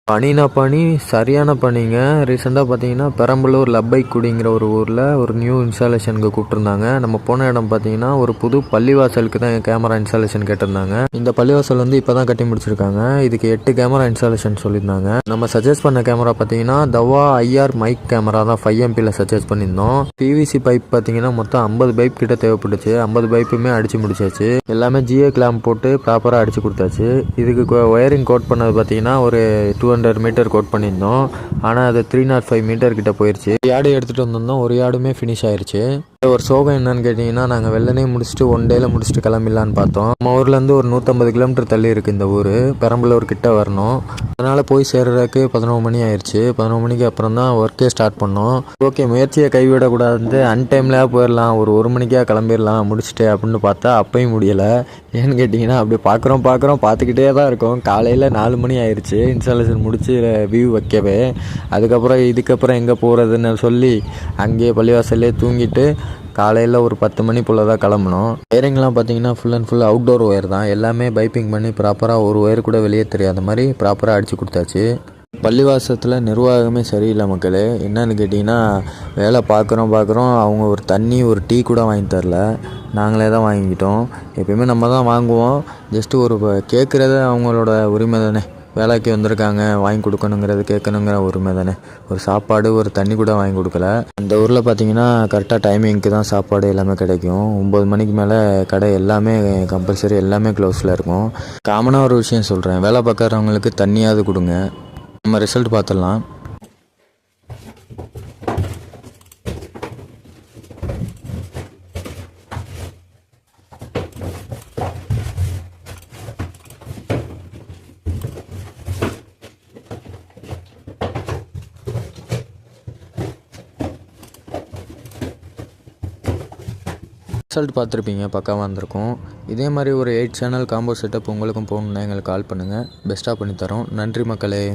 பனினா பனி, சரியான பனிங்க. ரீசெண்டாக பார்த்தீங்கன்னா பெரம்பலூர் லப்பைக்குடிங்கிற ஒரு ஊரில் ஒரு நியூ இன்ஸ்டாலேஷனுக்கு கூப்பிட்டுருந்தாங்க. நம்ம போன இடம் பார்த்தீங்கன்னா ஒரு புது பள்ளிவாசலுக்கு தான் கேமரா இன்ஸ்டாலேஷன் கேட்டிருந்தாங்க. இந்த பள்ளிவாசல் வந்து இப்போ தான் கட்டி முடிச்சிருக்காங்க. இதுக்கு 8 கேமரா இன்ஸ்டாலேஷன் சொல்லியிருந்தாங்க. நம்ம சஜஸ்ட் பண்ண கேமரா பார்த்தீங்கன்னா தவா ஐஆர் மைக் கேமரா தான் 5 MP சஜஸ்ட் பண்ணியிருந்தோம். பிவிசி பைப் பார்த்தீங்கன்னா மொத்தம் 50 பைப் கிட்ட தேவைப்பட்டுச்சு. 50 பைப்புமே அடிச்சு முடிச்சாச்சு. எல்லாமே ஜிஏ கிளாம்ப் போட்டு ப்ராப்பராக அடிச்சு கொடுத்தாச்சு. இதுக்கு ஒயரிங் கோட் பண்ணது பார்த்தீங்கன்னா ஒரு 200 மீட்டர் கோட் பண்ணியிருந்தோம். ஆனால் அது 305 மீட்டர் கிட்ட போயிடுச்சு. யார்டு எடுத்துகிட்டு வந்திருந்தோம், ஒரு யார்டுமே ஃபினிஷ் ஆயிடுச்சு. ஒரு சோகம் என்னன்னு கேட்டிங்கன்னா, நாங்கள் வெள்ளனே முடிச்சுட்டு 1 டேயில் முடிச்சுட்டு கிளம்பிடலான்னு பார்த்தோம். நம்ம ஊர்லேருந்து ஒரு 150 கிலோமீட்டர் தள்ளி இருக்குது இந்த ஊர். பெரம்பலூர் கிட்ட வரணும். அதனால் போய் சேர்றதுக்கு 11 மணி ஆயிடுச்சு. 11 மணிக்கு அப்புறம் தான் ஒர்க்கே ஸ்டார்ட் பண்ணோம். ஓகே, முயற்சியை கைவிடக்கூடாது, அன்டைம்லேயே போயிடலாம், ஒரு மணிக்கா கிளம்பிடலாம் முடிச்சுட்டு அப்படின்னு பார்த்தா அப்பயும் முடியலை. ஏன்னு கேட்டிங்கன்னா அப்படி பார்த்துக்கிட்டே தான் இருக்கோம். காலையில் 4 மணி ஆயிடுச்சு இன்ஸ்டாலேஷன் முடிச்சு வியூ வைக்கவே. இதுக்கப்புறம் எங்கே போகிறதுன்னு சொல்லி அங்கேயே பள்ளிவாசல்லே தூங்கிட்டு காலையில் ஒரு 10 மணி போல் தான் கிளம்பணும். ஒயரிங்லாம் பார்த்தீங்கன்னா full and full outdoor wire தான். எல்லாமே பைப்பிங் பண்ணி ப்ராப்பராக ஒரு ஒயர் கூட வெளியே தெரியாத மாதிரி ப்ராப்பராக அடித்து கொடுத்தாச்சு. பள்ளிவாசத்தில் நிர்வாகமே சரியில்லை மக்களே. என்னன்னு கேட்டிங்கன்னா, வேலை பார்க்குறோம் அவங்க ஒரு தண்ணி ஒரு டீ கூட வாங்கி தரல. நாங்களே தான் வாங்கிக்கிட்டோம். எப்பயுமே நம்ம தான் வாங்குவோம். ஜஸ்ட்டு ஒரு கேட்குறது அவங்களோட உரிமை தானே. வேலைக்கு வந்திருக்காங்க, வாங்கி கொடுக்கணுங்கிறது கேட்கணுங்கிற உரிமை தானே. ஒரு சாப்பாடு ஒரு தண்ணி கூட வாங்கி கொடுக்கல. அந்த ஊரில் பார்த்தீங்கன்னா கரெக்டாக டைமிங்க்கு தான் சாப்பாடு எல்லாமே கிடைக்கும். 9 மணிக்கு மேலே கடை எல்லாமே கம்பல்சரி எல்லாமே க்ளோஸில் இருக்கும். காமனாக ஒரு விஷயம் சொல்கிறேன், வேலை பார்க்குறவங்களுக்கு தண்ணியாவது கொடுங்க. நம்ம ரிசல்ட் பார்த்துடலாம். ரிசல்ட் பார்த்துருப்பீங்க, பக்காவாக வந்திருக்கும். இதே மாதிரி ஒரு 8 சேனல் காம்போ செட்டப் உங்களுக்கும் போகணுன்னா எங்களுக்கு கால் பண்ணுங்கள். பெஸ்ட்டாக பண்ணித்தரோம். நன்றி மக்களே.